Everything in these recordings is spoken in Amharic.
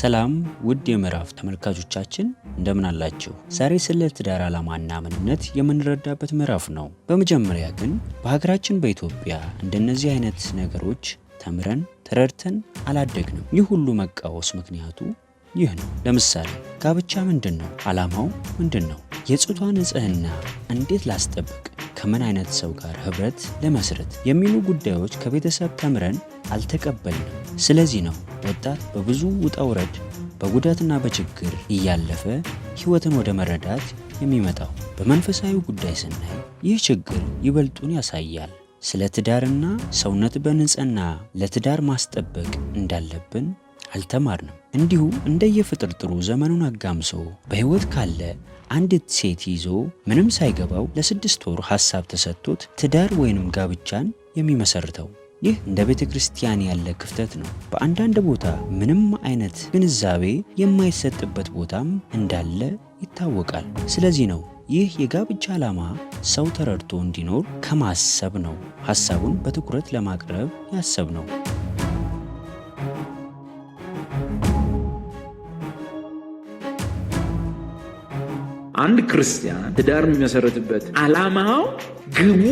ሰላም ውድ የምዕራፍ ተመልካቾቻችን እንደምን አላችሁ? ዛሬ ስለ ትዳር ዓላማና ምንነት የምንረዳበት ምዕራፍ ነው። በመጀመሪያ ግን በሀገራችን በኢትዮጵያ እንደነዚህ አይነት ነገሮች ተምረን ተረድተን አላደግንም። ይህ ሁሉ መቃወስ ምክንያቱ ይህ ነው። ለምሳሌ ጋብቻ ምንድነው? ዓላማው ምንድነው? የጾታ ንጽህና እንዴት ላስጠብቅ? ከምን አይነት ሰው ጋር ህብረት ለመስረት የሚሉ ጉዳዮች ከቤተሰብ ተምረን አልተቀበልንም። ስለዚህ ነው ወጣት በብዙ ውጣ ውረድ በጉዳትና በችግር እያለፈ ህይወትን ወደ መረዳት የሚመጣው። በመንፈሳዊ ጉዳይ ስናይ ይህ ችግር ይበልጡን ያሳያል። ስለ ትዳርና ሰውነት በንጽህና ለትዳር ማስጠበቅ እንዳለብን አልተማርንም። እንዲሁ እንደየፍጥርጥሩ ዘመኑን አጋምሶ በህይወት ካለ አንዲት ሴት ይዞ ምንም ሳይገባው ለ6 ወር ሐሳብ ተሰጥቶት ትዳር ወይንም ጋብቻን የሚመሰርተው ይህ እንደ ቤተ ክርስቲያን ያለ ክፍተት ነው። በአንዳንድ ቦታ ምንም አይነት ግንዛቤ የማይሰጥበት ቦታም እንዳለ ይታወቃል። ስለዚህ ነው ይህ የጋብቻ ዓላማ ሰው ተረድቶ እንዲኖር ከማሰብ ነው ሐሳቡን በትኩረት ለማቅረብ ያሰብ ነው። አንድ ክርስቲያን ትዳር የሚመሰረትበት ዓላማው ግቡ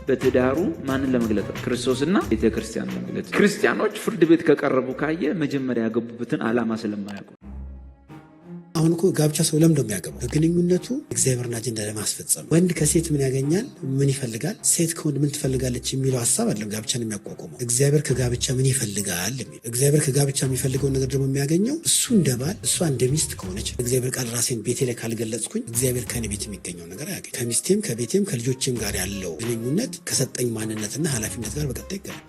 በትዳሩ ማንን ለመግለጥ ነው? ክርስቶስና ቤተክርስቲያን ለመግለጥ። ክርስቲያኖች ፍርድ ቤት ከቀረቡ ካየ መጀመሪያ ያገቡበትን ዓላማ ስለማያውቁ አሁን እኮ ጋብቻ ሰው ለምን እንደሚያገባው በግንኙነቱ እግዚአብሔርን አጀንዳ ለማስፈጸም ወንድ ከሴት ምን ያገኛል፣ ምን ይፈልጋል፣ ሴት ከወንድ ምን ትፈልጋለች የሚለው ሐሳብ አይደለም ጋብቻን የሚያቋቁመው። እግዚአብሔር ከጋብቻ ምን ይፈልጋል የሚለው። እግዚአብሔር ከጋብቻ የሚፈልገው ነገር ደግሞ የሚያገኘው እሱ እንደባል እሷ እንደ ሚስት ከሆነች እግዚአብሔር ቃል ራሴን ቤቴ ላይ ካልገለጽኩኝ እግዚአብሔር ከኔ ቤት የሚገኘው ነገር አያገኝ። ከሚስቴም ከቤቴም ከልጆቼም ጋር ያለው ግንኙነት ከሰጠኝ ማንነትና ኃላፊነት ጋር በቀጣይ ይገናል።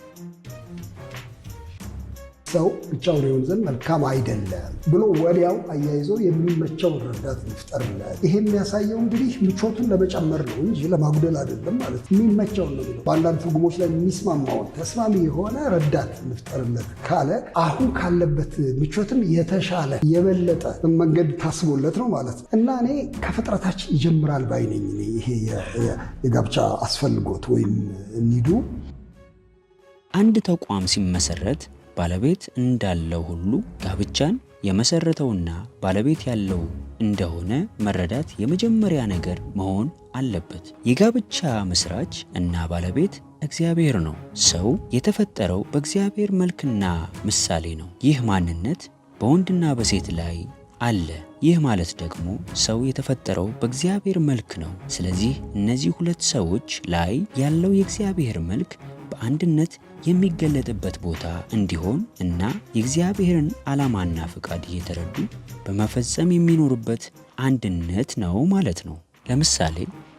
ሰው ብቻውን ይሆን ዘንድ መልካም አይደለም ብሎ ወዲያው አያይዞ የሚመቸውን ረዳት ይፍጠርለት። ይሄ የሚያሳየው እንግዲህ ምቾቱን ለመጨመር ነው እንጂ ለማጉደል አይደለም ማለት ነው። የሚመቸውን ነው ብሎ በአንዳንድ ትርጉሞች ላይ የሚስማማውን ተስማሚ የሆነ ረዳት ይፍጠርለት ካለ አሁን ካለበት ምቾትም የተሻለ የበለጠ መንገድ ታስቦለት ነው ማለት ነው። እና እኔ ከፍጥረታችን ይጀምራል ባይነኝ ይሄ የጋብቻ አስፈልጎት ወይም ኒዱ። አንድ ተቋም ሲመሰረት ባለቤት እንዳለው ሁሉ ጋብቻን የመሰረተውና ባለቤት ያለው እንደሆነ መረዳት የመጀመሪያ ነገር መሆን አለበት። የጋብቻ መስራች እና ባለቤት እግዚአብሔር ነው። ሰው የተፈጠረው በእግዚአብሔር መልክና ምሳሌ ነው። ይህ ማንነት በወንድና በሴት ላይ አለ። ይህ ማለት ደግሞ ሰው የተፈጠረው በእግዚአብሔር መልክ ነው። ስለዚህ እነዚህ ሁለት ሰዎች ላይ ያለው የእግዚአብሔር መልክ በአንድነት የሚገለጥበት ቦታ እንዲሆን እና የእግዚአብሔርን ዓላማና ፍቃድ እየተረዱ በመፈጸም የሚኖርበት አንድነት ነው ማለት ነው። ለምሳሌ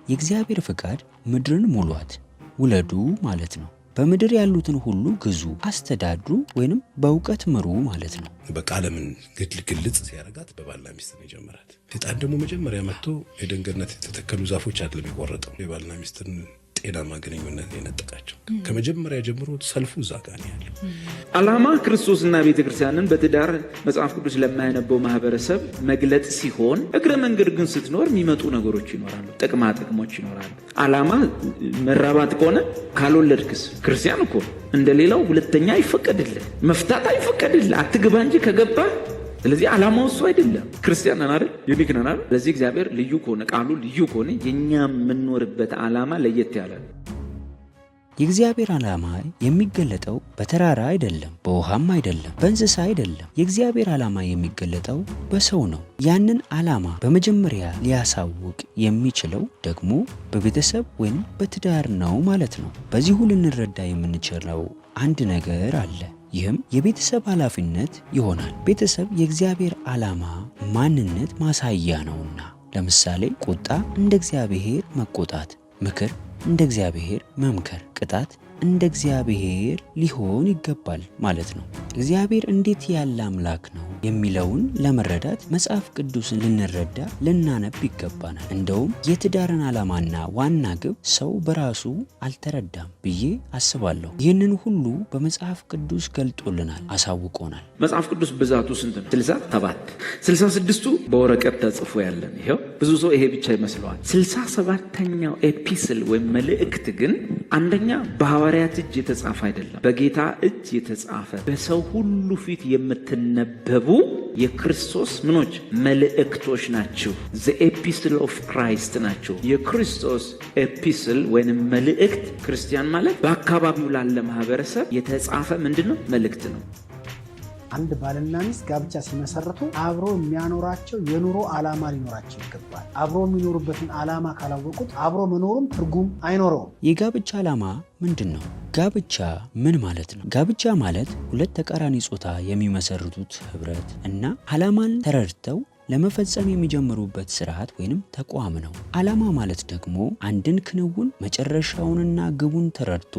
የእግዚአብሔር ፍቃድ ምድርን ሙሏት፣ ውለዱ ማለት ነው። በምድር ያሉትን ሁሉ ግዙ፣ አስተዳድሩ ወይንም በእውቀት ምሩ ማለት ነው። በቃ ዓለምን ግልጽ ሲያረጋት በባልና ሚስት ነው የጀመራት። ሴጣን ደግሞ መጀመሪያ መጥቶ የኤደን ገነት የተተከሉ ዛፎች አይደለም የቆረጠው፣ የባልና ሚስትን ጤናማ ግንኙነት የነጠቃቸው። ከመጀመሪያ ጀምሮ ሰልፉ እዛ ጋር ነው ያለው። ዓላማ ክርስቶስና ቤተክርስቲያንን በትዳር መጽሐፍ ቅዱስ ለማያነበው ማህበረሰብ መግለጥ ሲሆን እግረ መንገድ ግን ስትኖር የሚመጡ ነገሮች ይኖራሉ፣ ጥቅማ ጥቅሞች ይኖራሉ። ዓላማ መራባት ከሆነ ካልወለድክስ ክርስቲያን እኮ እንደሌላው ሁለተኛ አይፈቀድልህ፣ መፍታት አይፈቀድልህ፣ አትግባ እንጂ ከገባ። ስለዚህ ዓላማው እሱ አይደለም። ክርስቲያን ነን አይደል? ዩኒክ ነን አይደል? ስለዚህ እግዚአብሔር ልዩ ከሆነ ቃሉ ልዩ ከሆነ የኛ የምንኖርበት ዓላማ ለየት ያለ ነው። የእግዚአብሔር ዓላማ የሚገለጠው በተራራ አይደለም፣ በውሃም አይደለም፣ በእንስሳ አይደለም። የእግዚአብሔር ዓላማ የሚገለጠው በሰው ነው። ያንን ዓላማ በመጀመሪያ ሊያሳውቅ የሚችለው ደግሞ በቤተሰብ ወይም በትዳር ነው ማለት ነው። በዚሁ ልንረዳ የምንችለው አንድ ነገር አለ። ይህም የቤተሰብ ኃላፊነት ይሆናል። ቤተሰብ የእግዚአብሔር ዓላማ ማንነት ማሳያ ነውና፣ ለምሳሌ ቁጣ እንደ እግዚአብሔር መቆጣት፣ ምክር እንደ እግዚአብሔር መምከር፣ ቅጣት እንደ እግዚአብሔር ሊሆን ይገባል ማለት ነው። እግዚአብሔር እንዴት ያለ አምላክ ነው የሚለውን ለመረዳት መጽሐፍ ቅዱስን ልንረዳ ልናነብ ይገባናል። እንደውም የትዳርን ዓላማና ዋና ግብ ሰው በራሱ አልተረዳም ብዬ አስባለሁ። ይህንን ሁሉ በመጽሐፍ ቅዱስ ገልጦልናል፣ አሳውቆናል። መጽሐፍ ቅዱስ ብዛቱ ስንት ነው? 67። 66ቱ በወረቀት ተጽፎ ያለን ይሄው። ብዙ ሰው ይሄ ብቻ ይመስለዋል። 67ኛው ኤፒስል ወይም መልእክት ግን አንደኛ በሐዋርያት እጅ የተጻፈ አይደለም፣ በጌታ እጅ የተጻፈ በሰው ሁሉ ፊት የምትነበቡ የክርስቶስ ምኖች መልእክቶች ናቸው። ዘ ኤፒስል ኦፍ ክራይስት ናቸው። የክርስቶስ ኤፒስል ወይንም መልእክት፣ ክርስቲያን ማለት በአካባቢው ላለ ማህበረሰብ የተጻፈ ምንድነው? መልእክት ነው። አንድ ባልና ሚስት ጋብቻ ሲመሰረቱ አብሮ የሚያኖራቸው የኑሮ ዓላማ ሊኖራቸው ይገባል። አብሮ የሚኖሩበትን ዓላማ ካላወቁት አብሮ መኖሩም ትርጉም አይኖረውም። የጋብቻ ዓላማ ምንድን ነው? ጋብቻ ምን ማለት ነው? ጋብቻ ማለት ሁለት ተቃራኒ ጾታ የሚመሰርቱት ህብረት እና ዓላማን ተረድተው ለመፈጸም የሚጀምሩበት ስርዓት ወይንም ተቋም ነው። ዓላማ ማለት ደግሞ አንድን ክንውን መጨረሻውንና ግቡን ተረድቶ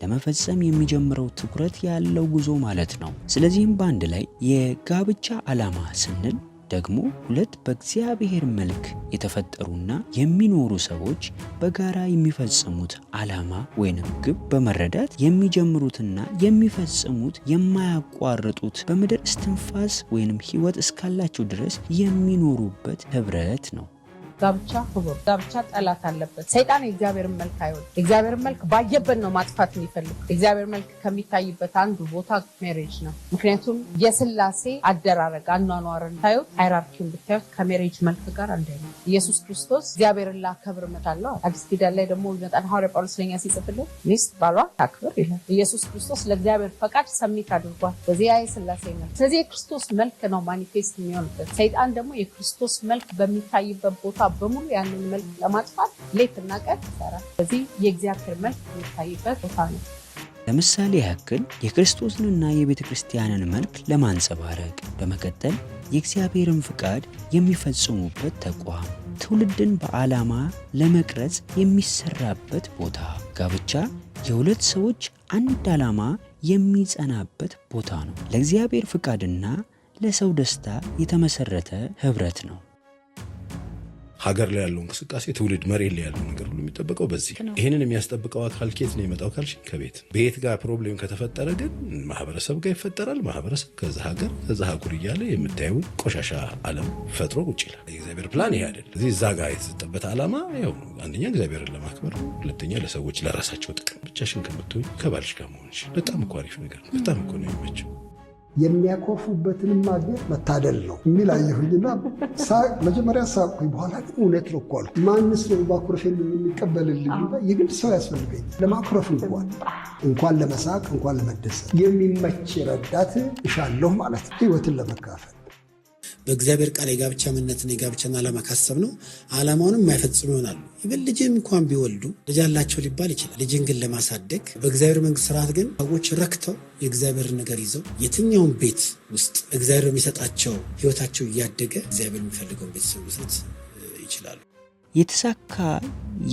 ለመፈጸም የሚጀምረው ትኩረት ያለው ጉዞ ማለት ነው። ስለዚህም በአንድ ላይ የጋብቻ ዓላማ ስንል ደግሞ ሁለት በእግዚአብሔር መልክ የተፈጠሩና የሚኖሩ ሰዎች በጋራ የሚፈጽሙት ዓላማ ወይንም ግብ በመረዳት የሚጀምሩትና የሚፈጽሙት የማያቋርጡት በምድር እስትንፋስ ወይንም ሕይወት እስካላቸው ድረስ የሚኖሩበት ህብረት ነው። ጋብቻ ክቡር፣ ጋብቻ ጠላት አለበት። ሰይጣን የእግዚአብሔርን መልክ አይወድ። የእግዚአብሔርን መልክ ባየበት ነው ማጥፋት የሚፈልግ። የእግዚአብሔር መልክ ከሚታይበት አንዱ ቦታ ሜሬጅ ነው። ምክንያቱም የስላሴ አደራረግ አኗኗርን ታዩት፣ ሃይራርኪውን ብታዩት ከሜሬጅ መልክ ጋር አንድ ነው። ኢየሱስ ክርስቶስ እግዚአብሔርን ላከብር እመጣለሁ። አዲስ ኪዳን ላይ ደግሞ ይመጣል ሐዋርያ ጳውሎስ ለኛ ሲጽፍልን ሚስት ባሏ ታክብር ይላል። ኢየሱስ ክርስቶስ ለእግዚአብሔር ፈቃድ ሰሚት አድርጓል። በዚያ የስላሴ መልክ። ስለዚህ የክርስቶስ መልክ ነው ማኒፌስት የሚሆንበት። ሰይጣን ደግሞ የክርስቶስ መልክ በሚታይበት ቦታ በሙሉ ያንን መልክ ለማጥፋት ሌትና ቀን ይሰራል። ስለዚህ የእግዚአብሔር መልክ የሚታይበት ቦታ ነው። ለምሳሌ ያክል የክርስቶስንና የቤተ ክርስቲያንን መልክ ለማንጸባረቅ በመቀጠል የእግዚአብሔርን ፍቃድ የሚፈጽሙበት ተቋም፣ ትውልድን በዓላማ ለመቅረጽ የሚሰራበት ቦታ። ጋብቻ የሁለት ሰዎች አንድ ዓላማ የሚጸናበት ቦታ ነው። ለእግዚአብሔር ፍቃድና ለሰው ደስታ የተመሰረተ ህብረት ነው። ሀገር ላይ ያለው እንቅስቃሴ ትውልድ መሬት ላይ ያለው ነገር ሁሉ የሚጠበቀው በዚህ። ይህንን የሚያስጠብቀው አካል ኬት ነው የመጣው ካልሽ ከቤት። ቤት ጋር ፕሮብሌም ከተፈጠረ ግን ማህበረሰብ ጋር ይፈጠራል። ማህበረሰብ ከዛ ሀገር ከዛ ሀጉር እያለ የምታየውን ቆሻሻ ዓለም ፈጥሮ ቁጭ ይላል። የእግዚአብሔር ፕላን ይሄ አይደል። እዚህ እዛ ጋር የተሰጠበት ዓላማ ያው አንደኛ እግዚአብሔርን ለማክበር፣ ሁለተኛ ለሰዎች ለራሳቸው ጥቅም። ብቻሽን ከምትሆኝ ከባልሽ ጋር መሆንሽ በጣም እኮ አሪፍ ነገር ነው። በጣም እኮ ነው የሚመቸው። የሚያኮርፉበትንም ማግኘት መታደል ነው የሚል አየሁኝና መጀመሪያ ሳቅኩኝ። በኋላ ግን እውነት ነው እኮ አልኩ። ማንስ ነው ማኩረፌን የሚቀበልልኝ? የግድ ሰው ያስፈልገኛል ለማኩረፍ እንኳን ለመሳቅ እንኳን ለመደሰት የሚመች ረዳት እሻለሁ ማለት ነው፣ ህይወትን ለመካፈል። በእግዚአብሔር ቃል የጋብቻ ምንነትን የጋብቻን ዓላማ ካሰብ ነው ዓላማውንም የማይፈጽሙ ይሆናሉ። ይበል ልጅም እንኳን ቢወልዱ ልጅ አላቸው ሊባል ይችላል። ልጅን ግን ለማሳደግ በእግዚአብሔር መንግስት ስርዓት ግን ሰዎች ረክተው የእግዚአብሔር ነገር ይዘው የትኛውን ቤት ውስጥ እግዚአብሔር የሚሰጣቸው ህይወታቸው እያደገ እግዚአብሔር የሚፈልገውን ቤተሰብ መስረት ይችላሉ። የተሳካ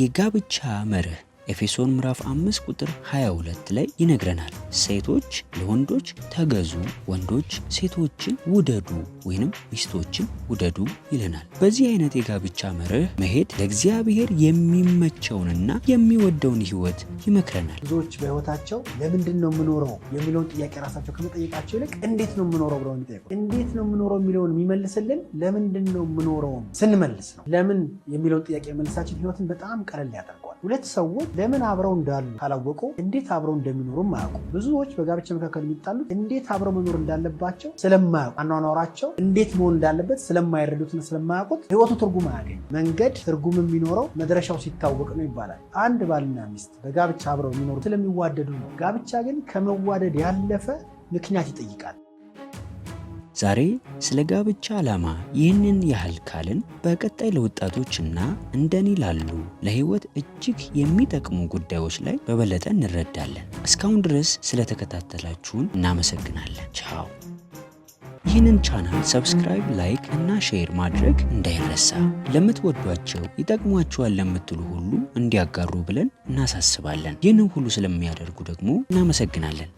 የጋብቻ መርህ ኤፌሶን ምዕራፍ 5 ቁጥር 22 ላይ ይነግረናል። ሴቶች ለወንዶች ተገዙ፣ ወንዶች ሴቶችን ውደዱ ወይንም ሚስቶችን ውደዱ ይለናል። በዚህ አይነት የጋብቻ መርህ መሄድ ለእግዚአብሔር የሚመቸውንና የሚወደውን ህይወት ይመክረናል። ብዙዎች በህይወታቸው ለምንድን ነው የምኖረው የሚለውን ጥያቄ ራሳቸው ከመጠየቃቸው ይልቅ እንዴት ነው የምኖረው ብለው የሚጠይቁ። እንዴት ነው የምኖረው የሚለውን የሚመልስልን ለምንድን ነው የምኖረው ስንመልስ ነው። ለምን የሚለውን ጥያቄ መልሳችን ህይወትን በጣም ቀለል ያደርገዋል። ሁለት ሰዎች ለምን አብረው እንዳሉ ካላወቁ እንዴት አብረው እንደሚኖሩም አያውቁ። ብዙዎች በጋብቻ መካከል የሚጣሉት እንዴት አብረው መኖር እንዳለባቸው ስለማያውቁ፣ አኗኗራቸው እንዴት መሆን እንዳለበት ስለማይረዱትና ስለማያውቁት ህይወቱ ትርጉም አያገኝ። መንገድ ትርጉም የሚኖረው መድረሻው ሲታወቅ ነው ይባላል። አንድ ባልና ሚስት በጋብቻ አብረው የሚኖሩ ስለሚዋደዱ ነው። ጋብቻ ግን ከመዋደድ ያለፈ ምክንያት ይጠይቃል። ዛሬ ስለ ጋብቻ ዓላማ ይህንን ያህል ካልን በቀጣይ ለወጣቶችና እንደኔ ላሉ ለህይወት እጅግ የሚጠቅሙ ጉዳዮች ላይ በበለጠ እንረዳለን። እስካሁን ድረስ ስለተከታተላችሁን እናመሰግናለን። ቻው። ይህንን ቻናል ሰብስክራይብ፣ ላይክ እና ሼር ማድረግ እንዳይረሳ። ለምትወዷቸው ይጠቅሟቸዋል ለምትሉ ሁሉ እንዲያጋሩ ብለን እናሳስባለን። ይህንን ሁሉ ስለሚያደርጉ ደግሞ እናመሰግናለን።